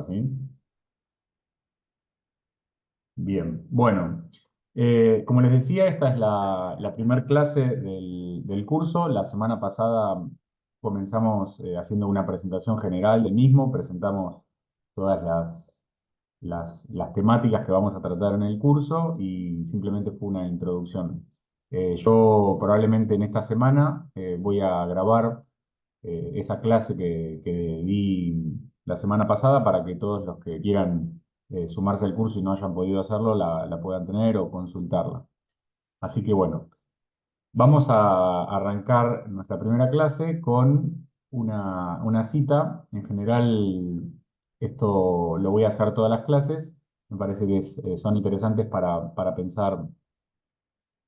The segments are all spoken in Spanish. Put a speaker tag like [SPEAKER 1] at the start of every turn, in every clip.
[SPEAKER 1] ¿sí? Bien, bueno, como les decía, esta es la primera clase del curso. La semana pasada comenzamos haciendo una presentación general del mismo, presentamos todas las temáticas que vamos a tratar en el curso y simplemente fue una introducción. Yo probablemente en esta semana voy a grabar esa clase que di la semana pasada para que todos los que quieran sumarse al curso y no hayan podido hacerlo la puedan tener o consultarla. Así que bueno, vamos a arrancar nuestra primera clase con una cita. En general, esto lo voy a hacer todas las clases. Me parece que son interesantes para pensar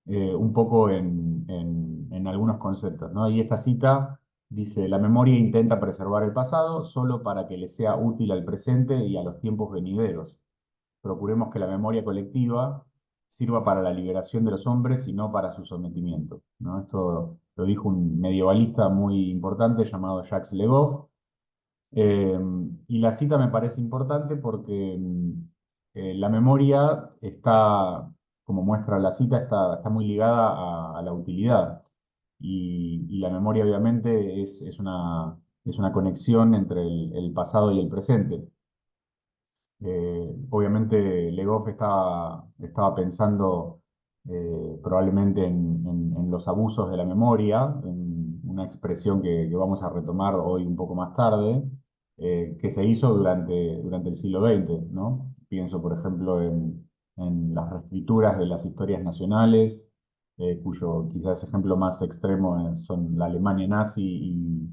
[SPEAKER 1] un poco en algunos conceptos, ¿no? Y esta cita dice, la memoria intenta preservar el pasado solo para que le sea útil al presente y a los tiempos venideros. Procuremos que la memoria colectiva sirva para la liberación de los hombres y no para su sometimiento, ¿no? Esto lo dijo un medievalista muy importante llamado Jacques Le Goff. Eh, y la cita me parece importante porque la memoria está, como muestra la cita, está muy ligada a la utilidad. Y la memoria obviamente es una conexión entre el pasado y el presente. Obviamente Legoff estaba pensando probablemente en los abusos de la memoria, en una expresión que vamos a retomar hoy un poco más tarde, que se hizo durante el siglo XX, ¿no? Pienso, por ejemplo, en las reescrituras de las historias nacionales, cuyo quizás ejemplo más extremo son la Alemania nazi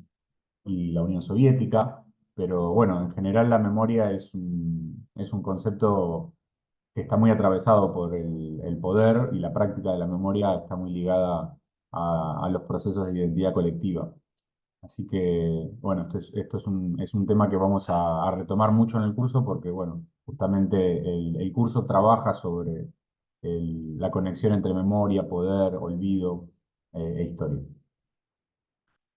[SPEAKER 1] y la Unión Soviética, pero bueno, en general la memoria es un concepto que está muy atravesado por el poder y la práctica de la memoria está muy ligada a los procesos de identidad colectiva. Así que, bueno, es un tema que vamos a retomar mucho en el curso porque, bueno, justamente el curso trabaja sobre la conexión entre memoria, poder, olvido e historia.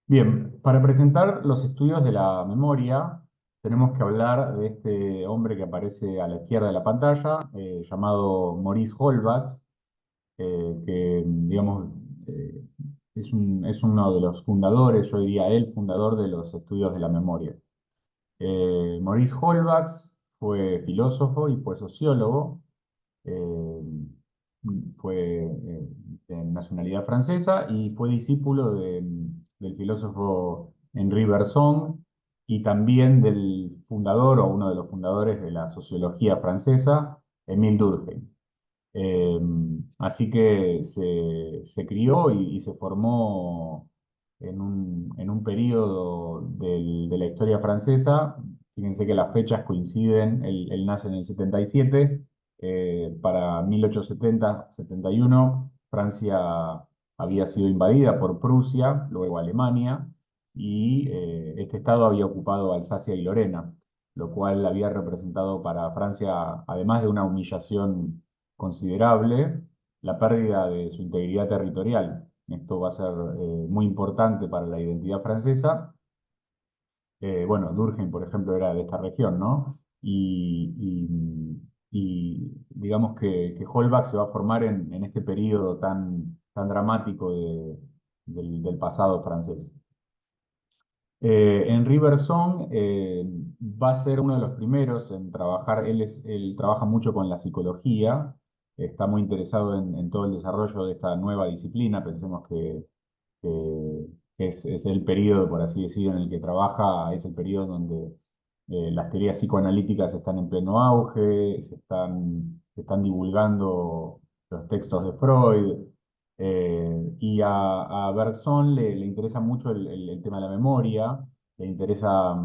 [SPEAKER 1] Bien, para presentar los estudios de la memoria, tenemos que hablar de este hombre que aparece a la izquierda de la pantalla, llamado Maurice Holbach, que, digamos, eh, es uno de los fundadores, yo diría el fundador de los estudios de la memoria. Maurice Holbach fue filósofo y fue sociólogo, eh, fue de nacionalidad francesa y fue discípulo del filósofo Henri Bergson y también del fundador o uno de los fundadores de la sociología francesa, Émile Durkheim. Eh, Así que se crió y se formó en un periodo de la historia francesa. Fíjense que las fechas coinciden, él nace en el 77, para 1870-71 Francia había sido invadida por Prusia, luego Alemania, y este estado había ocupado Alsacia y Lorena, lo cual había representado para Francia, además de una humillación considerable, la pérdida de su integridad territorial. Esto va a ser muy importante para la identidad francesa. Bueno, Durkheim, por ejemplo, era de esta región, ¿no? Y digamos que Holbach se va a formar en este periodo tan dramático del pasado francés. Henri Bergson va a ser uno de los primeros en trabajar, él trabaja mucho con la psicología, está muy interesado en todo el desarrollo de esta nueva disciplina, pensemos que es el periodo, por así decirlo, en el que trabaja, es el periodo donde las teorías psicoanalíticas están en pleno auge, se están divulgando los textos de Freud, y a Bergson le interesa mucho el tema de la memoria, le interesa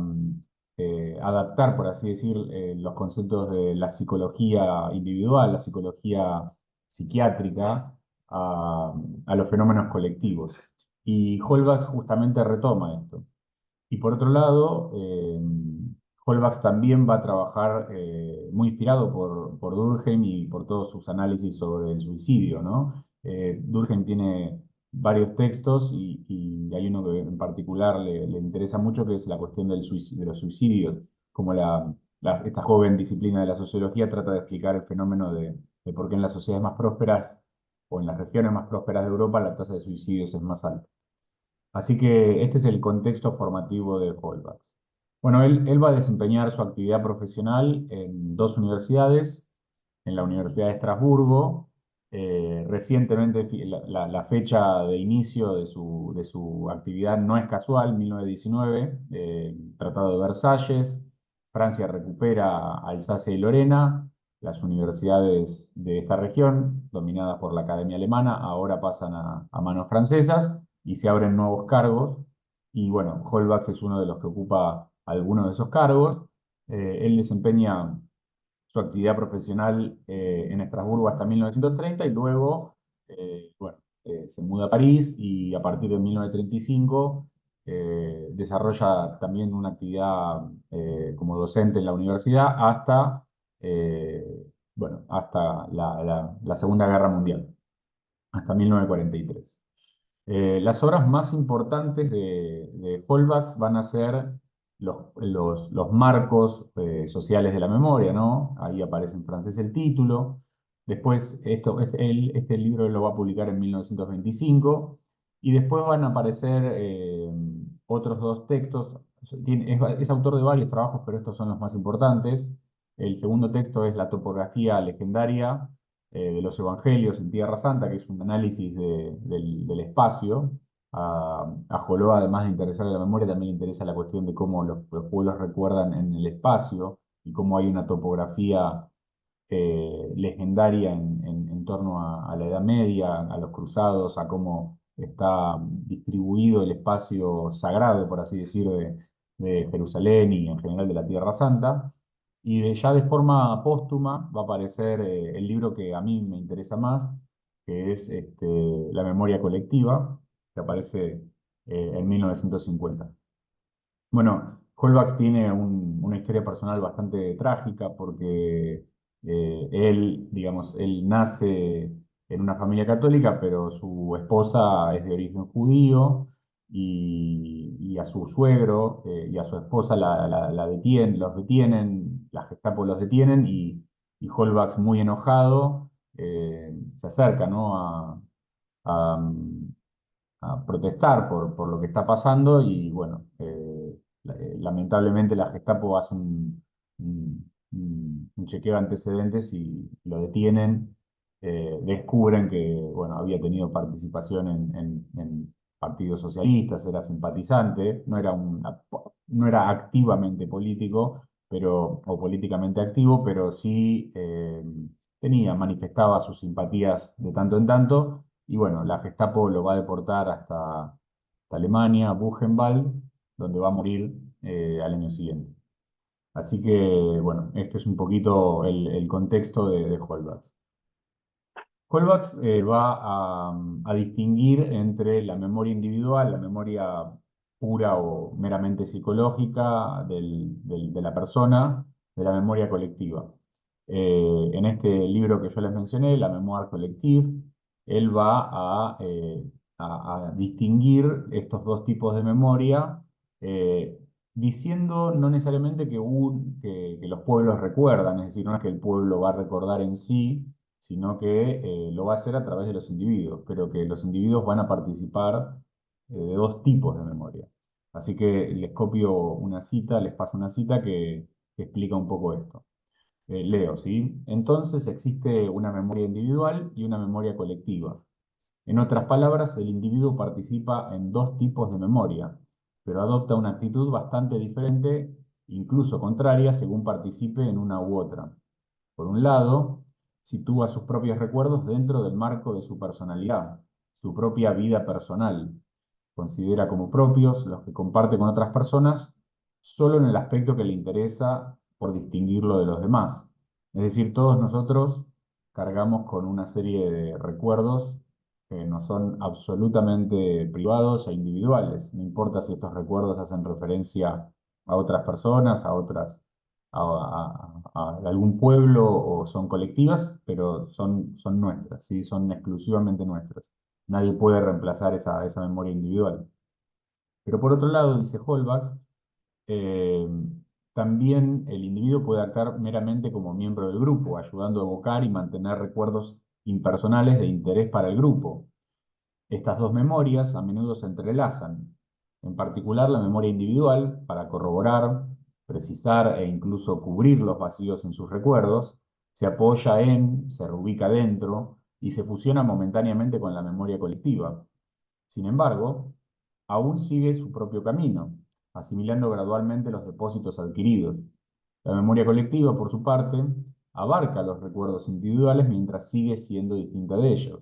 [SPEAKER 1] adaptar, por así decir, los conceptos de la psicología individual, la psicología psiquiátrica, a los fenómenos colectivos. Y Holbach justamente retoma esto. Y por otro lado, Holbach también va a trabajar muy inspirado por Durkheim y por todos sus análisis sobre el suicidio, ¿no? Durkheim tiene varios textos y hay uno que en particular le interesa mucho, que es la cuestión de los suicidios, como esta joven disciplina de la sociología trata de explicar el fenómeno de por qué en las sociedades más prósperas o en las regiones más prósperas de Europa la tasa de suicidios es más alta. Así que este es el contexto formativo de Holbach. Bueno, él va a desempeñar su actividad profesional en dos universidades, en la Universidad de Estrasburgo. Recientemente, la fecha de inicio de su actividad no es casual, 1919, Tratado de Versalles, Francia recupera Alsacia y Lorena, las universidades de esta región, dominadas por la Academia Alemana, ahora pasan a manos francesas y se abren nuevos cargos. Y bueno, Holbach es uno de los que ocupa algunos de esos cargos. Él desempeña su actividad profesional en Estrasburgo hasta 1930 y luego, bueno, se muda a París y a partir de 1935 desarrolla también una actividad como docente en la universidad hasta, eh, bueno, hasta la Segunda Guerra Mundial, hasta 1943. Las obras más importantes de Holbach van a ser los marcos sociales de la memoria, ¿no? Ahí aparece en francés el título. Después, este libro él lo va a publicar en 1925. Y después van a aparecer otros dos textos. Es autor de varios trabajos, pero estos son los más importantes. El segundo texto es La topografía legendaria de los Evangelios en Tierra Santa, que es un análisis del espacio. A Joló, además de interesarle la memoria, también le interesa la cuestión de cómo los pueblos recuerdan en el espacio y cómo hay una topografía legendaria en torno a la Edad Media, a los cruzados, a cómo está distribuido el espacio sagrado, por así decir, de Jerusalén y en general de la Tierra Santa. Y ya de forma póstuma va a aparecer el libro que a mí me interesa más, que es La memoria colectiva, que aparece en 1950. Bueno, Holbach tiene una historia personal bastante trágica porque él, digamos, él nace en una familia católica, pero su esposa es de origen judío y a su suegro y a su esposa los detienen, la Gestapo los detienen y Holbach muy enojado se acerca, ¿no? a, a protestar por lo que está pasando y bueno, lamentablemente la Gestapo hace un chequeo de antecedentes y lo detienen, descubren que bueno, había tenido participación en partidos socialistas, era simpatizante, no era activamente político, o políticamente activo, pero sí manifestaba sus simpatías de tanto en tanto y bueno, la Gestapo lo va a deportar hasta Alemania, Buchenwald, donde va a morir al año siguiente. Así que, bueno, este es un poquito el contexto de Holbach. Holbach va a distinguir entre la memoria individual, la memoria pura o meramente psicológica de la persona, de la memoria colectiva. En este libro que yo les mencioné, La Mémoire collective, él va a distinguir estos dos tipos de memoria, eh, diciendo no necesariamente que los pueblos recuerdan, es decir, no es que el pueblo va a recordar en sí, sino que lo va a hacer a través de los individuos, pero que los individuos van a participar de dos tipos de memoria. Así que les copio una cita, les paso una cita que explica un poco esto. Leo, ¿sí? Entonces existe una memoria individual y una memoria colectiva. En otras palabras, el individuo participa en dos tipos de memoria, pero adopta una actitud bastante diferente, incluso contraria, según participe en una u otra. Por un lado, sitúa sus propios recuerdos dentro del marco de su personalidad, su propia vida personal. Considera como propios los que comparte con otras personas solo en el aspecto que le interesa por distinguirlo de los demás. Es decir, todos nosotros cargamos con una serie de recuerdos que no son absolutamente privados e individuales. No importa si estos recuerdos hacen referencia a otras personas, a algún pueblo o son colectivas, pero son nuestras, ¿sí? Son exclusivamente nuestras. Nadie puede reemplazar esa memoria individual. Pero por otro lado, dice Holbach, eh, También el individuo puede actuar meramente como miembro del grupo, ayudando a evocar y mantener recuerdos impersonales de interés para el grupo. Estas dos memorias a menudo se entrelazan, en particular la memoria individual, para corroborar, precisar e incluso cubrir los vacíos en sus recuerdos, se apoya en, se reubica dentro y se fusiona momentáneamente con la memoria colectiva. Sin embargo, aún sigue su propio camino, asimilando gradualmente los depósitos adquiridos. La memoria colectiva, por su parte, abarca los recuerdos individuales mientras sigue siendo distinta de ellos.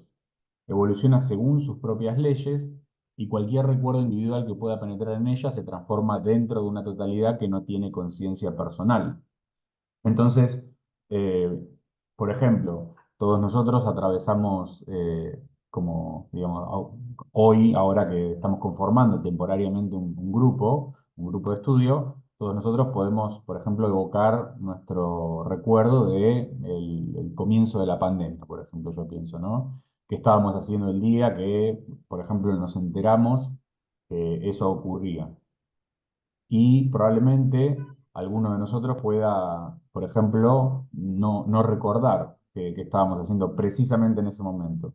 [SPEAKER 1] Evoluciona según sus propias leyes y cualquier recuerdo individual que pueda penetrar en ella se transforma dentro de una totalidad que no tiene conciencia personal. Entonces, eh, por ejemplo, todos nosotros atravesamos, como digamos, hoy, ahora que estamos conformando temporariamente un grupo de estudio, todos nosotros podemos, por ejemplo, evocar nuestro recuerdo de el comienzo de la pandemia, por ejemplo, yo pienso, ¿no? ¿Qué estábamos haciendo el día que, por ejemplo, nos enteramos que eso ocurría? Y probablemente alguno de nosotros pueda, por ejemplo, no recordar que estábamos haciendo precisamente en ese momento.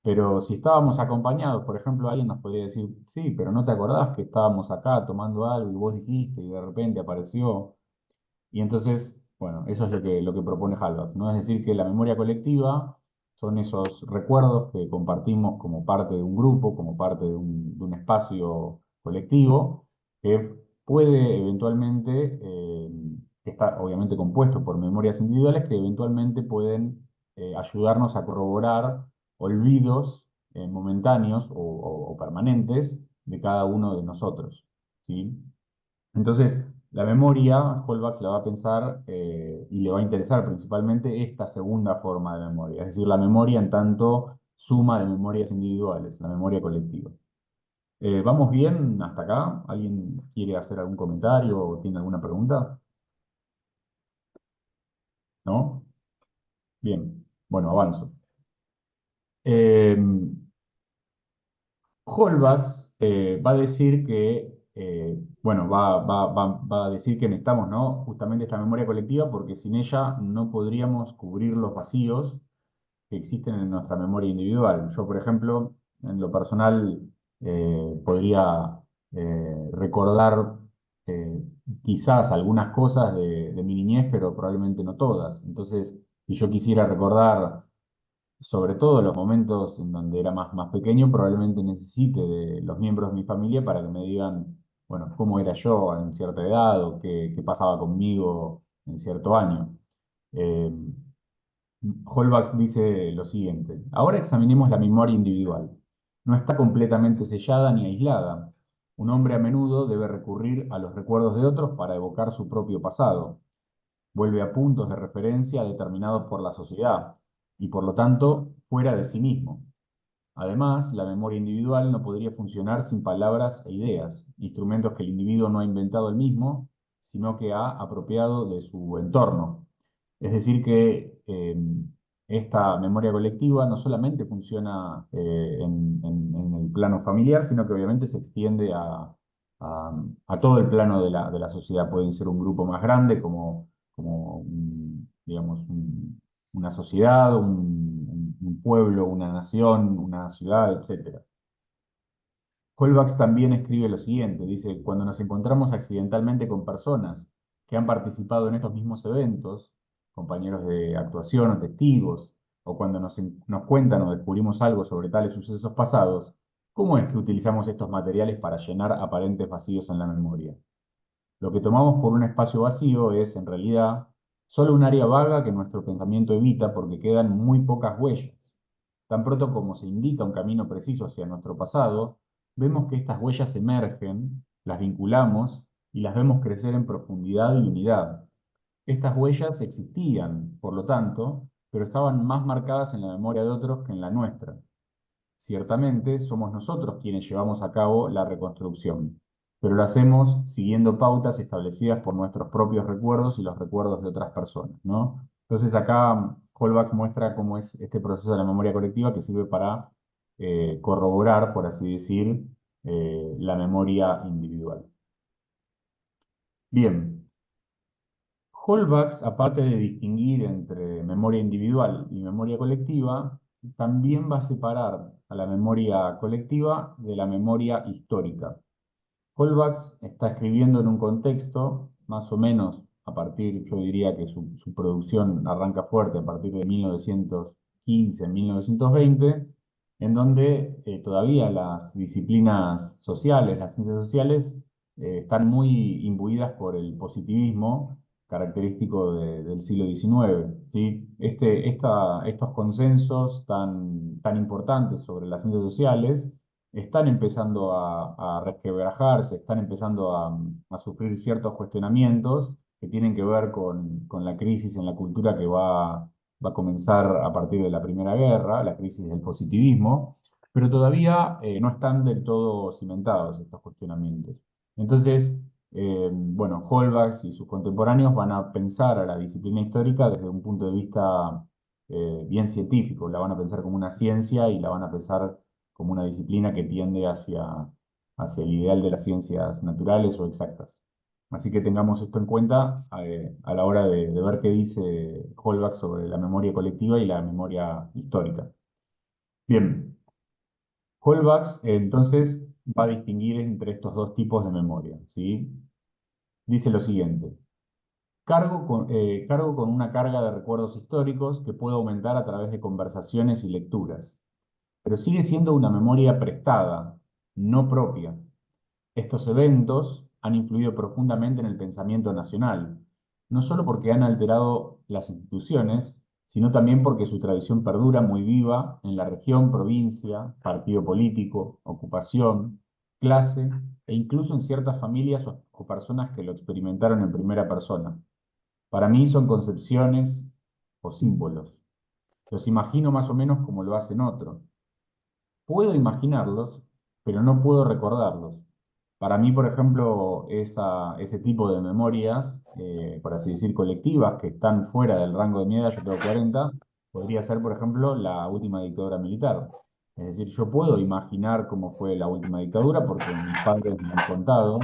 [SPEAKER 1] Pero si estábamos acompañados, por ejemplo, alguien nos podría decir, sí, pero no te acordás que estábamos acá tomando algo y vos dijiste y de repente apareció. Y entonces, bueno, eso es lo que propone Halbach, ¿no? Es decir, que la memoria colectiva son esos recuerdos que compartimos como parte de un grupo, como parte de un espacio colectivo, que puede eventualmente, que está obviamente compuesto por memorias individuales, que eventualmente pueden ayudarnos a corroborar olvidos momentáneos o permanentes de cada uno de nosotros, ¿sí? Entonces, la memoria, Holbach la va a pensar y le va a interesar principalmente esta segunda forma de memoria, es decir, la memoria en tanto suma de memorias individuales, la memoria colectiva. ¿Vamos bien hasta acá? ¿Alguien quiere hacer algún comentario o tiene alguna pregunta? ¿No? Bien, bueno, avanzo. Eh, Holbach va a decir que, bueno, va a decir que necesitamos, ¿no? Justamente esta memoria colectiva porque sin ella no podríamos cubrir los vacíos que existen en nuestra memoria individual. Yo, por ejemplo, en lo personal, podría recordar eh, quizás algunas cosas de mi niñez, pero probablemente no todas. Entonces, si yo quisiera recordar sobre todo los momentos en donde era más pequeño, probablemente necesite de los miembros de mi familia para que me digan, bueno, cómo era yo en cierta edad o qué pasaba conmigo en cierto año. Eh, Holbach dice lo siguiente: ahora examinemos la memoria individual. No está completamente sellada ni aislada. Un hombre a menudo debe recurrir a los recuerdos de otros para evocar su propio pasado. Vuelve a puntos de referencia determinados por la sociedad y por lo tanto fuera de sí mismo. Además, la memoria individual no podría funcionar sin palabras e ideas, instrumentos que el individuo no ha inventado él mismo, sino que ha apropiado de su entorno. Es decir, que esta memoria colectiva no solamente funciona en el plano familiar, sino que obviamente se extiende a todo el plano de de la sociedad. Puede ser un grupo más grande, digamos, una sociedad, un pueblo, una nación, una ciudad, etcétera. Holbach también escribe lo siguiente, dice, cuando nos encontramos accidentalmente con personas que han participado en estos mismos eventos, compañeros de actuación o testigos, o cuando nos cuentan o descubrimos algo sobre tales sucesos pasados, ¿cómo es que utilizamos estos materiales para llenar aparentes vacíos en la memoria? Lo que tomamos por un espacio vacío es, en realidad, solo un área vaga que nuestro pensamiento evita porque quedan muy pocas huellas. Tan pronto como se indica un camino preciso hacia nuestro pasado, vemos que estas huellas emergen, las vinculamos y las vemos crecer en profundidad y unidad. Estas huellas existían, por lo tanto, pero estaban más marcadas en la memoria de otros que en la nuestra. Ciertamente, somos nosotros quienes llevamos a cabo la reconstrucción, pero lo hacemos siguiendo pautas establecidas por nuestros propios recuerdos y los recuerdos de otras personas, ¿no? Entonces acá Holbach muestra cómo es este proceso de la memoria colectiva que sirve para corroborar, por así decir, la memoria individual. Bien, Holbach, aparte de distinguir entre memoria individual y memoria colectiva, también va a separar a la memoria colectiva de la memoria histórica. Holbach está escribiendo en un contexto, más o menos a partir, yo diría que su producción arranca fuerte a partir de 1915, 1920, en donde todavía las disciplinas sociales, las ciencias sociales, están muy imbuidas por el positivismo característico del siglo XIX, ¿sí? Estos consensos tan importantes sobre las ciencias sociales están empezando a resquebrajarse, están empezando a sufrir ciertos cuestionamientos que tienen que ver con la crisis en la cultura que va a comenzar a partir de la Primera Guerra, la crisis del positivismo, pero todavía no están del todo cimentados estos cuestionamientos. Entonces, bueno, Holbach y sus contemporáneos van a pensar a la disciplina histórica desde un punto de vista bien científico, la van a pensar como una ciencia y la van a pensar como una disciplina que tiende hacia el ideal de las ciencias naturales o exactas. Así que tengamos esto en cuenta a la hora de ver qué dice Holbach sobre la memoria colectiva y la memoria histórica. Bien, Holbach entonces va a distinguir entre estos dos tipos de memoria, ¿sí? Dice lo siguiente: cargo con una carga de recuerdos históricos que puede aumentar a través de conversaciones y lecturas, pero sigue siendo una memoria prestada, no propia. Estos eventos han influido profundamente en el pensamiento nacional, no solo porque han alterado las instituciones, sino también porque su tradición perdura muy viva en la región, provincia, partido político, ocupación, clase e incluso en ciertas familias o personas que lo experimentaron en primera persona. Para mí son concepciones o símbolos. Los imagino más o menos como lo hacen otros. Puedo imaginarlos, pero no puedo recordarlos. Para mí, por ejemplo, ese tipo de memorias, por así decir, colectivas, que están fuera del rango de mi edad, yo tengo 40, podría ser, por ejemplo, la última dictadura militar. Es decir, yo puedo imaginar cómo fue la última dictadura porque mis padres me han contado,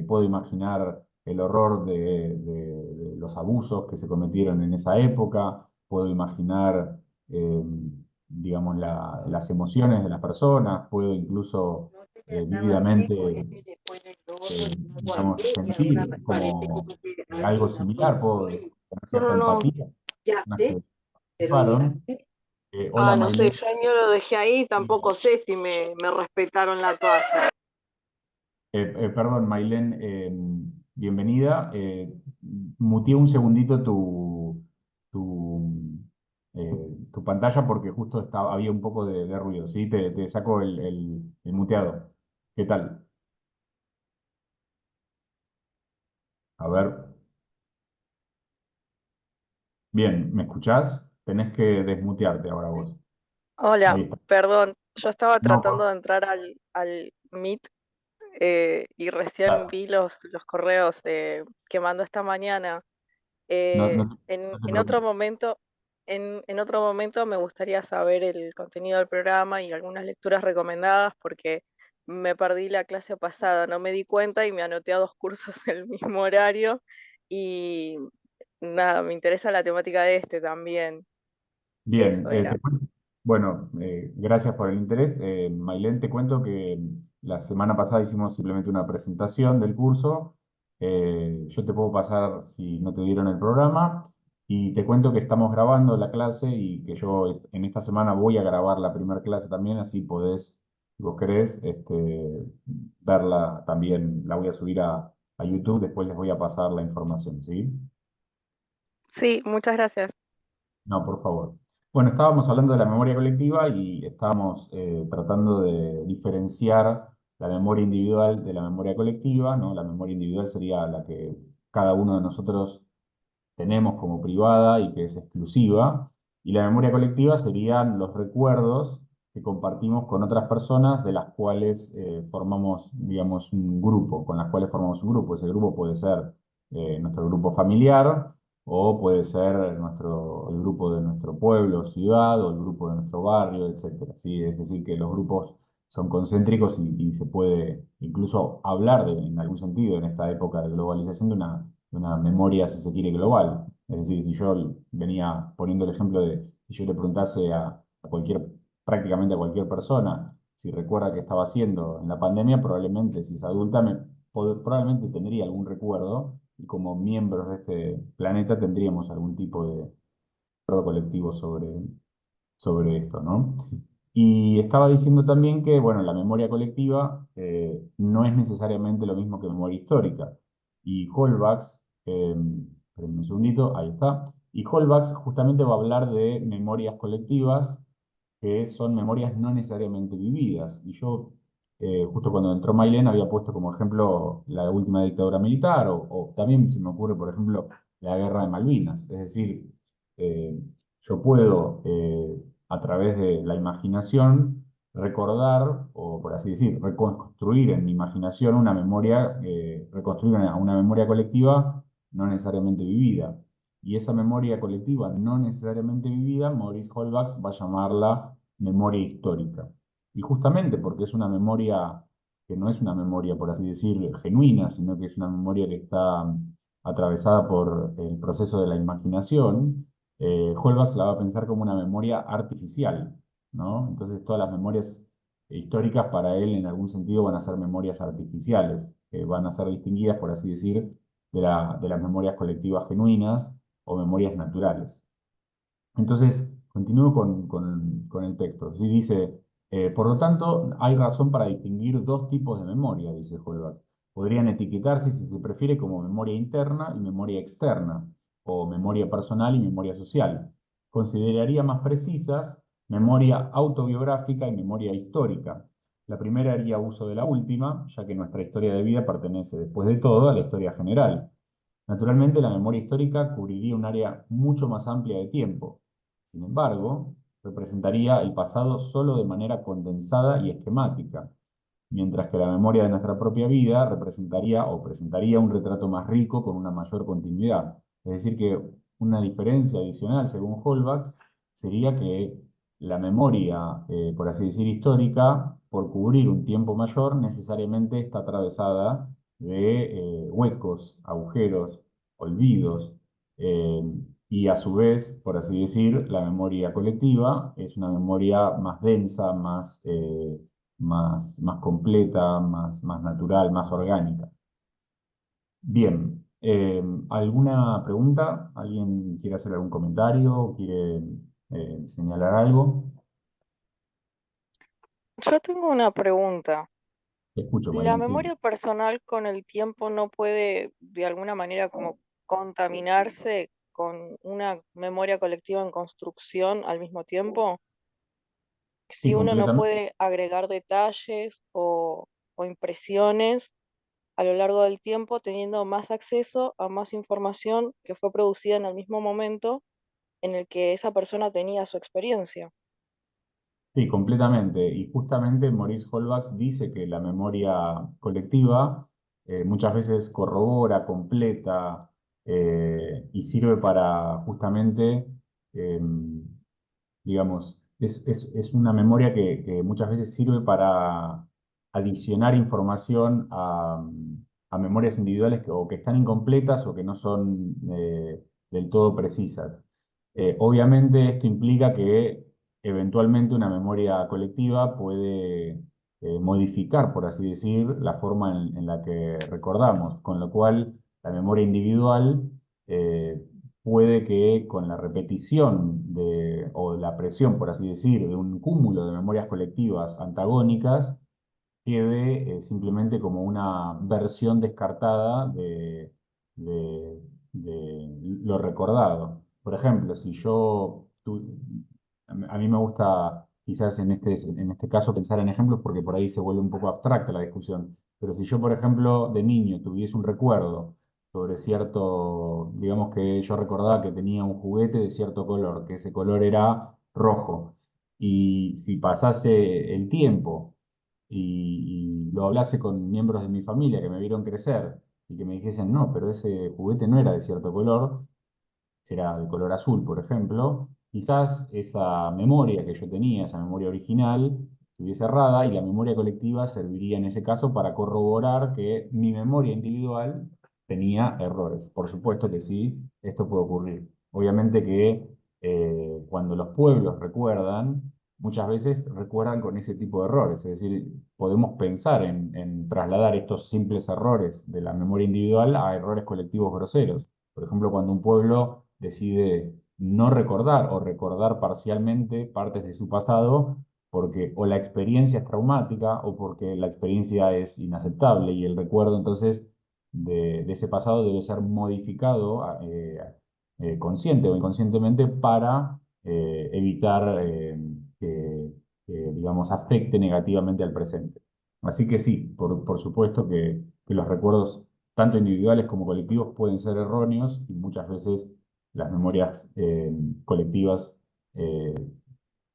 [SPEAKER 1] puedo imaginar el horror de los abusos que se cometieron en esa época, puedo imaginar, digamos, las emociones de las personas, puedo incluso vívidamente, digamos, sentir como algo similar, puedo tener
[SPEAKER 2] No,
[SPEAKER 1] cierta
[SPEAKER 2] no, no,
[SPEAKER 1] empatía,
[SPEAKER 2] ya,
[SPEAKER 1] personas que
[SPEAKER 2] mira.
[SPEAKER 1] participaron. Hola,
[SPEAKER 2] No sé,
[SPEAKER 1] Maile.
[SPEAKER 2] yo año lo dejé ahí, tampoco sé si me respetaron la toalla.
[SPEAKER 1] Perdón, Mailén, bienvenida. Muteé un segundito tu, tu pantalla porque justo había un poco de ruido, ¿sí? Te saco el muteado. ¿Qué tal? A ver. Bien, ¿me escuchás? Tenés que desmutearte ahora vos.
[SPEAKER 2] Hola,
[SPEAKER 1] Ahí está.
[SPEAKER 2] perdón, yo estaba
[SPEAKER 1] No,
[SPEAKER 2] tratando de entrar al Meet y recién
[SPEAKER 1] claro,
[SPEAKER 2] vi los correos que mandó esta mañana.
[SPEAKER 1] no, no,
[SPEAKER 2] En,
[SPEAKER 1] no te
[SPEAKER 2] en otro
[SPEAKER 1] preocupes.
[SPEAKER 2] momento, en otro momento me gustaría saber el contenido del programa y algunas lecturas recomendadas porque me perdí la clase pasada, no me di cuenta y me anoté a dos cursos en el mismo horario y nada, me interesa la temática de este también.
[SPEAKER 1] Bien,
[SPEAKER 2] Eso era.
[SPEAKER 1] bueno, gracias por el interés. Mailén, te cuento que la semana pasada hicimos simplemente una presentación del curso. Yo te puedo pasar si no te dieron el programa y te cuento que estamos grabando la clase y que yo en esta semana voy a grabar la primera clase también, así podés, si vos querés, verla también. La voy a subir a YouTube, después les voy a pasar la información, ¿sí?
[SPEAKER 2] Sí, muchas gracias.
[SPEAKER 1] No, por favor. Bueno, estábamos hablando de la memoria colectiva y estábamos tratando de diferenciar la memoria individual de la memoria colectiva, ¿no? La memoria individual sería la que cada uno de nosotros tenemos como privada y que es exclusiva, y la memoria colectiva serían los recuerdos que compartimos con otras personas de las cuales formamos, digamos, un grupo, con las cuales formamos un grupo. Ese grupo puede ser nuestro grupo familiar o puede ser el grupo de nuestro pueblo, ciudad, o el grupo de nuestro barrio, etcétera, ¿sí? Es decir, que los grupos son concéntricos y se puede incluso hablar en algún sentido en esta época de globalización de una memoria, si se quiere, global. Es decir, si yo venía poniendo el ejemplo de, si yo le preguntase a cualquier, prácticamente a cualquier persona, si recuerda qué estaba haciendo en la pandemia, probablemente, si es adulta, probablemente tendría algún recuerdo, y como miembros de este planeta tendríamos algún tipo de acuerdo colectivo sobre esto, ¿no? Y estaba diciendo también que, bueno, la memoria colectiva no es necesariamente lo mismo que memoria histórica. Y Holbach, espérenme un segundito, ahí está. Y Holbach justamente va a hablar de memorias colectivas que son memorias no necesariamente vividas. Y yo, justo cuando entró Mailén, había puesto como ejemplo la última dictadura militar, o también se me ocurre, por ejemplo, la guerra de Malvinas. Es decir, eh, yo puedo, a través de la imaginación, recordar, o por así decir, reconstruir en mi imaginación una memoria, reconstruir una memoria colectiva no necesariamente vivida. Y esa memoria colectiva no necesariamente vivida, Maurice Holbach va a llamarla memoria histórica. Y justamente porque es una memoria que no es una memoria, por así decir, genuina, sino que es una memoria que está atravesada por el proceso de la imaginación, Holbach la va a pensar como una memoria artificial, ¿no? Entonces todas las memorias históricas para él en algún sentido van a ser memorias artificiales, que van a ser distinguidas, por así decir, de las memorias colectivas genuinas o memorias naturales. Entonces, continúo con el texto. Sí, dice, por lo tanto, hay razón para distinguir dos tipos de memoria, dice Holbach. Podrían etiquetarse, si se prefiere, como memoria interna y memoria externa, o memoria personal y memoria social. Consideraría más precisas memoria autobiográfica y memoria histórica. La primera haría uso de la última, ya que nuestra historia de vida pertenece, después de todo, a la historia general. Naturalmente, la memoria histórica cubriría un área mucho más amplia de tiempo. Sin embargo, representaría el pasado solo de manera condensada y esquemática, mientras que la memoria de nuestra propia vida representaría o presentaría un retrato más rico con una mayor continuidad. Es decir, que una diferencia adicional, según Holbach, sería que la memoria, por así decir, histórica, por cubrir un tiempo mayor, necesariamente está atravesada de huecos, agujeros, olvidos, eh, y a su vez, por así decir, la memoria colectiva es una memoria más densa, más completa, más natural, más orgánica. Bien, ¿alguna pregunta? ¿Alguien quiere hacer algún comentario? ¿Quiere señalar algo?
[SPEAKER 2] Yo tengo una pregunta.
[SPEAKER 1] Te escucho,
[SPEAKER 2] ¿La
[SPEAKER 1] Maylin, sí.
[SPEAKER 2] memoria personal con el tiempo no puede de alguna manera como contaminarse con una memoria colectiva en construcción al mismo tiempo?
[SPEAKER 1] Sí,
[SPEAKER 2] Si uno no
[SPEAKER 1] completamente.
[SPEAKER 2] puede agregar detalles o impresiones a lo largo del tiempo, teniendo más acceso a más información que fue producida en el mismo momento en el que esa persona tenía su experiencia.
[SPEAKER 1] Sí, completamente. Y justamente Maurice Holbach dice que la memoria colectiva muchas veces corrobora, completa y sirve para justamente, digamos, es una memoria que muchas veces sirve para adicionar información a memorias individuales o que están incompletas o que no son del todo precisas. Obviamente esto implica que eventualmente una memoria colectiva puede modificar, por así decir, la forma en la que recordamos, con lo cual la memoria individual eh, puede que con la repetición o la presión, por así decir, de un cúmulo de memorias colectivas antagónicas, quede simplemente como una versión descartada de lo recordado. Por ejemplo, si a mí me gusta quizás en este caso pensar en ejemplos porque por ahí se vuelve un poco abstracta la discusión, pero si yo, por ejemplo, de niño tuviese un recuerdo sobre cierto, digamos que yo recordaba que tenía un juguete de cierto color, que ese color era rojo, y si pasase el tiempo, y lo hablase con miembros de mi familia que me vieron crecer y que me dijesen, no, pero ese juguete no era de cierto color, era de color azul, por ejemplo, quizás esa memoria que yo tenía, esa memoria original, estuviese errada y la memoria colectiva serviría en ese caso para corroborar que mi memoria individual tenía errores. Por supuesto que sí, esto puede ocurrir. Obviamente que cuando los pueblos recuerdan, muchas veces recuerdan con ese tipo de errores. Es decir, podemos pensar en trasladar estos simples errores de la memoria individual a errores colectivos groseros. Por ejemplo, cuando un pueblo decide no recordar o recordar parcialmente partes de su pasado, porque o la experiencia es traumática o porque la experiencia es inaceptable y el recuerdo entonces de ese pasado debe ser modificado consciente o inconscientemente para evitar digamos, afecte negativamente al presente. Así que sí, por supuesto que los recuerdos, tanto individuales como colectivos, pueden ser erróneos y muchas veces las memorias colectivas eh,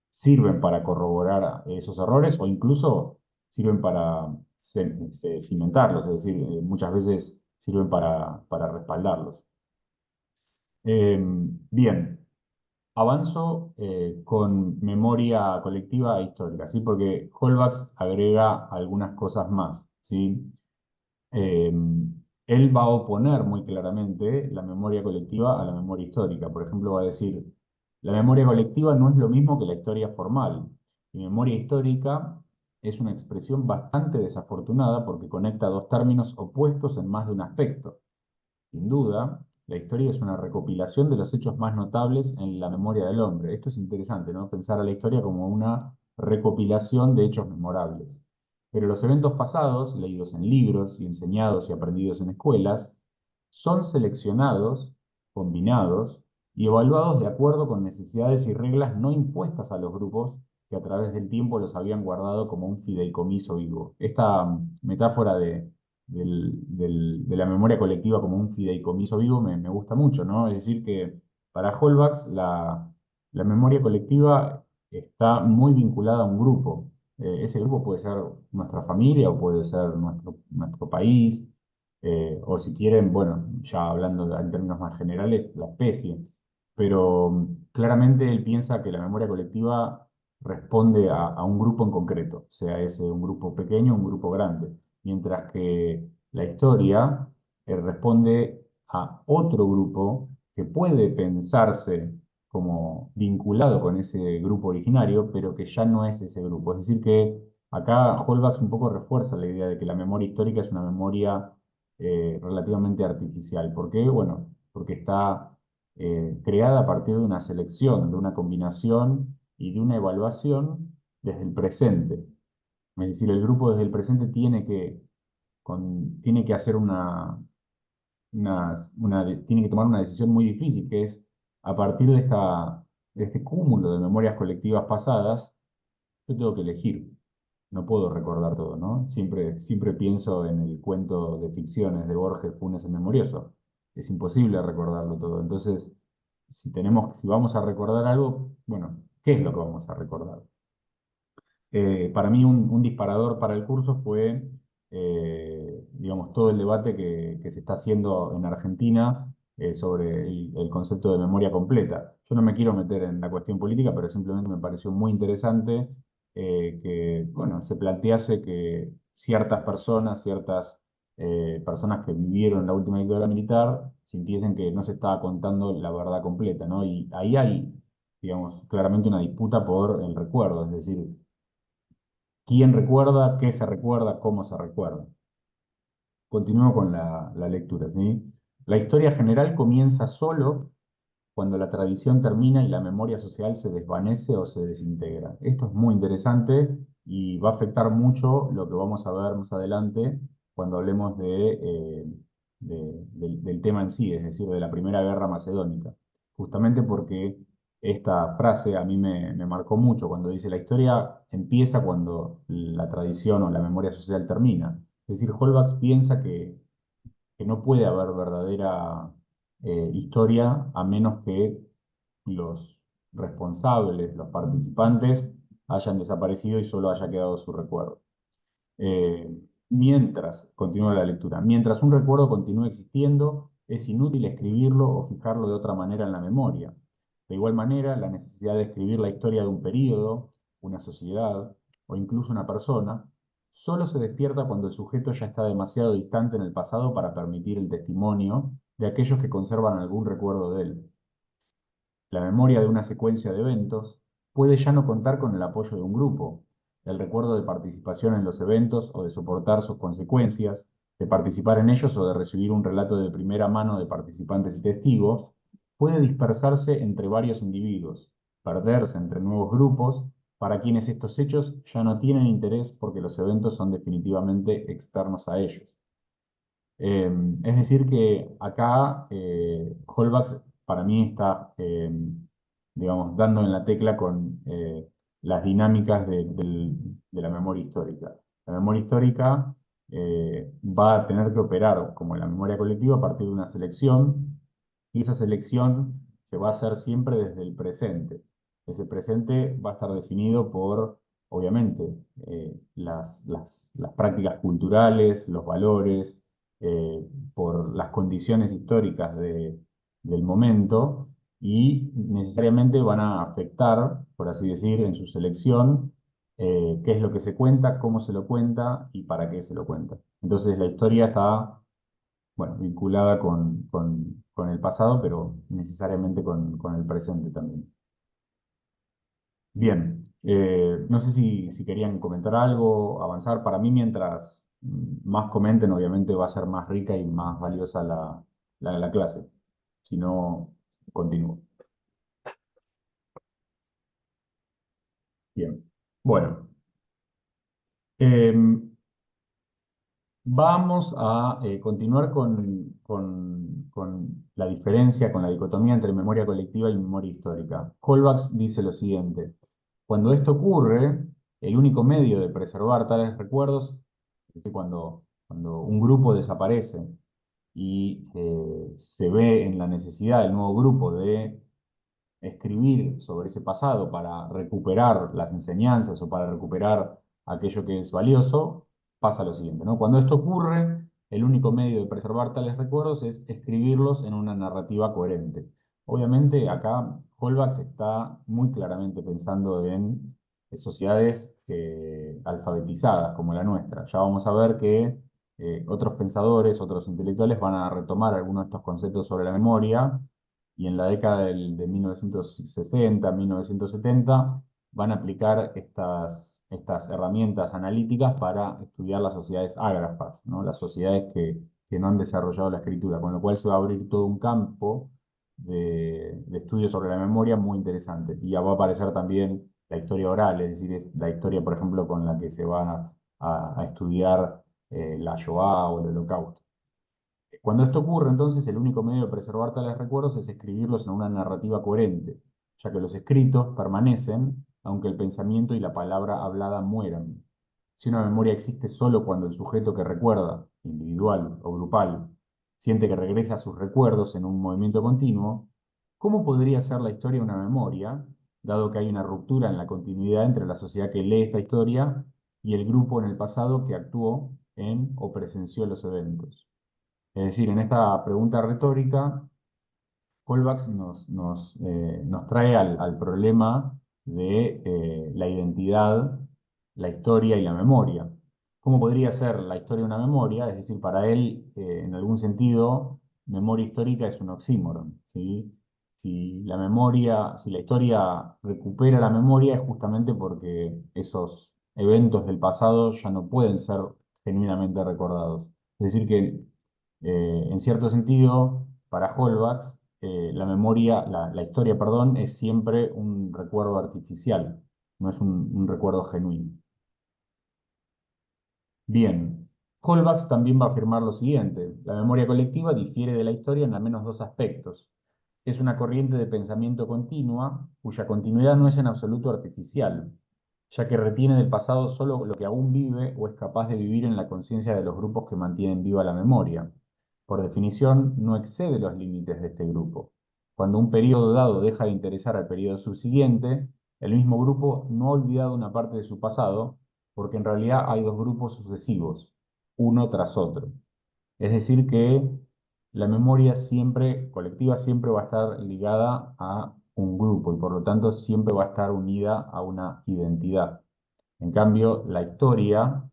[SPEAKER 1] sirven para corroborar esos errores o incluso sirven para cimentarlos, es decir, muchas veces sirven para respaldarlos. Bien, avanzo con memoria colectiva e histórica, ¿sí? Porque Holbach agrega algunas cosas más, ¿sí? Eh, Él va a oponer muy claramente la memoria colectiva a la memoria histórica. Por ejemplo, va a decir, la memoria colectiva no es lo mismo que la historia formal. Y memoria histórica es una expresión bastante desafortunada porque conecta dos términos opuestos en más de un aspecto. Sin duda, la historia es una recopilación de los hechos más notables en la memoria del hombre. Esto es interesante, ¿no? Pensar a la historia como una recopilación de hechos memorables. Pero los eventos pasados, leídos en libros y enseñados y aprendidos en escuelas, son seleccionados, combinados y evaluados de acuerdo con necesidades y reglas no impuestas a los grupos que a través del tiempo los habían guardado como un fideicomiso vivo. Esta metáfora de la memoria colectiva como un fideicomiso vivo me gusta mucho, ¿no? Es decir, que para Holbach la memoria colectiva está muy vinculada a un grupo. Ese grupo puede ser nuestra familia o puede ser nuestro país, o si quieren, bueno, ya hablando en términos más generales, la especie. Pero claramente él piensa que la memoria colectiva responde a un grupo en concreto, sea ese un grupo pequeño o un grupo grande, mientras que la historia responde a otro grupo que puede pensarse como vinculado con ese grupo originario, pero que ya no es ese grupo. Es decir, que acá Holbach un poco refuerza la idea de que la memoria histórica es una memoria relativamente artificial. ¿Por qué? Bueno, porque está creada a partir de una selección, de una combinación y de una evaluación desde el presente. Es decir, el grupo desde el presente tiene que hacer tiene que tomar una decisión muy difícil, que es a partir de este cúmulo de memorias colectivas pasadas, yo tengo que elegir. No puedo recordar todo, ¿no? Siempre pienso en el cuento de ficciones de Borges, Funes el Memorioso. Es imposible recordarlo todo. Entonces, si vamos a recordar algo, bueno, ¿qué es lo que vamos a recordar? Para mí un disparador para el curso fue, digamos, todo el debate que se está haciendo en Argentina sobre el concepto de memoria completa. Yo no me quiero meter en la cuestión política, pero simplemente me pareció muy interesante que, bueno, se plantease que ciertas personas que vivieron la última dictadura militar sintiesen que no se estaba contando la verdad completa, ¿no? Y ahí hay, digamos, claramente una disputa por el recuerdo, es decir, quién recuerda, qué se recuerda, cómo se recuerda. Continúo con la lectura, ¿sí? La historia general comienza solo cuando la tradición termina y la memoria social se desvanece o se desintegra. Esto es muy interesante y va a afectar mucho lo que vamos a ver más adelante cuando hablemos del tema en sí, es decir, de la Primera Guerra Macedónica. Justamente porque esta frase a mí me marcó mucho cuando dice la historia empieza cuando la tradición o la memoria social termina. Es decir, Holbach piensa que no puede haber verdadera historia a menos que los responsables, los participantes, hayan desaparecido y solo haya quedado su recuerdo. Continúa la lectura, mientras un recuerdo continúe existiendo, es inútil escribirlo o fijarlo de otra manera en la memoria. De igual manera, la necesidad de escribir la historia de un período, una sociedad o incluso una persona solo se despierta cuando el sujeto ya está demasiado distante en el pasado para permitir el testimonio de aquellos que conservan algún recuerdo de él. La memoria de una secuencia de eventos puede ya no contar con el apoyo de un grupo. El recuerdo de participación en los eventos o de soportar sus consecuencias, de participar en ellos o de recibir un relato de primera mano de participantes y testigos, puede dispersarse entre varios individuos, perderse entre nuevos grupos, para quienes estos hechos ya no tienen interés porque los eventos son definitivamente externos a ellos. Es decir, que acá Holbach para mí está, digamos, dando en la tecla con las dinámicas de la memoria histórica. La memoria histórica va a tener que operar como la memoria colectiva a partir de una selección, y esa selección se va a hacer siempre desde el presente. Ese presente va a estar definido por, obviamente, las prácticas culturales, los valores, por las condiciones históricas del momento y necesariamente van a afectar, por así decir, en su selección, qué es lo que se cuenta, cómo se lo cuenta y para qué se lo cuenta. Entonces la historia está, bueno, vinculada con el pasado, pero necesariamente con el presente también. Bien, no sé si querían comentar algo, avanzar. Para mí, mientras más comenten, obviamente va a ser más rica y más valiosa la clase. Si no, continúo. Bien. Bueno, em, vamos a continuar con la diferencia, con la dicotomía entre memoria colectiva y memoria histórica. Kohlbach dice lo siguiente: cuando esto ocurre, el único medio de preservar tales recuerdos, es decir, cuando un grupo desaparece y se ve en la necesidad del nuevo grupo de escribir sobre ese pasado para recuperar las enseñanzas o para recuperar aquello que es valioso, pasa lo siguiente, ¿no? Cuando esto ocurre, el único medio de preservar tales recuerdos es escribirlos en una narrativa coherente. Obviamente acá Holbach está muy claramente pensando en sociedades alfabetizadas como la nuestra. Ya vamos a ver que otros pensadores, otros intelectuales van a retomar algunos de estos conceptos sobre la memoria y en la década de 1960, 1970, van a aplicar estas herramientas analíticas para estudiar las sociedades ágrafas, ¿no? Las sociedades que no han desarrollado la escritura, con lo cual se va a abrir todo un campo de estudios sobre la memoria muy interesante. Y ya va a aparecer también la historia oral, es decir, la historia, por ejemplo, con la que se va a estudiar la Shoah o el Holocausto. Cuando esto ocurre, entonces, el único medio de preservar tales recuerdos es escribirlos en una narrativa coherente, ya que los escritos permanecen aunque el pensamiento y la palabra hablada mueran. Si una memoria existe solo cuando el sujeto que recuerda, individual o grupal, siente que regresa a sus recuerdos en un movimiento continuo, ¿cómo podría ser la historia una memoria, dado que hay una ruptura en la continuidad entre la sociedad que lee esta historia y el grupo en el pasado que actuó en o presenció los eventos? Es decir, en esta pregunta retórica, Kohlbach nos trae al problema de la identidad, la historia y la memoria. ¿Cómo podría ser la historia una memoria? Es decir, para él, en algún sentido, memoria histórica es un oxímoron, ¿sí? Si la historia recupera la memoria es justamente porque esos eventos del pasado ya no pueden ser genuinamente recordados. Es decir, que en cierto sentido, para Holbach, la historia, perdón, es siempre un recuerdo artificial, no es un recuerdo genuino. Bien, Holbach también va a afirmar lo siguiente: la memoria colectiva difiere de la historia en al menos dos aspectos. Es una corriente de pensamiento continua, cuya continuidad no es en absoluto artificial, ya que retiene del pasado solo lo que aún vive o es capaz de vivir en la conciencia de los grupos que mantienen viva la memoria. Por definición, no excede los límites de este grupo. Cuando un periodo dado deja de interesar al periodo subsiguiente, el mismo grupo no ha olvidado una parte de su pasado, porque en realidad hay dos grupos sucesivos, uno tras otro. Es decir, que la memoria siempre, colectiva, siempre va a estar ligada a un grupo y por lo tanto siempre va a estar unida a una identidad. En cambio, la historia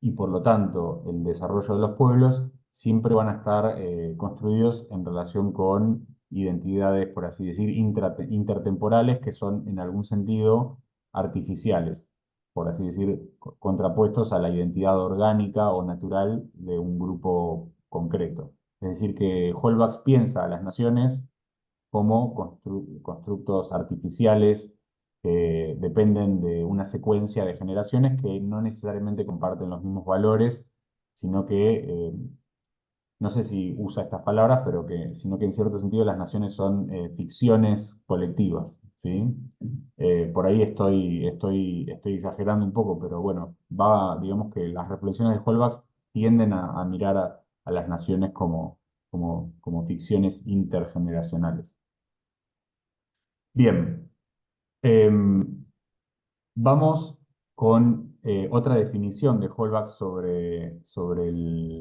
[SPEAKER 1] y por lo tanto el desarrollo de los pueblos siempre van a estar construidos en relación con identidades, por así decir, intertemporales que son en algún sentido artificiales, por así decir, contrapuestos a la identidad orgánica o natural de un grupo concreto. Es decir, que Holbach piensa a las naciones como constructos artificiales que dependen de una secuencia de generaciones que no necesariamente comparten los mismos valores, sino que, no sé si usa estas palabras, pero sino que en cierto sentido las naciones son ficciones colectivas, ¿sí? Por ahí estoy exagerando un poco, pero bueno, digamos que las reflexiones de Holbach tienden a mirar a las naciones como ficciones intergeneracionales. Bien, vamos con otra definición de Holbach sobre el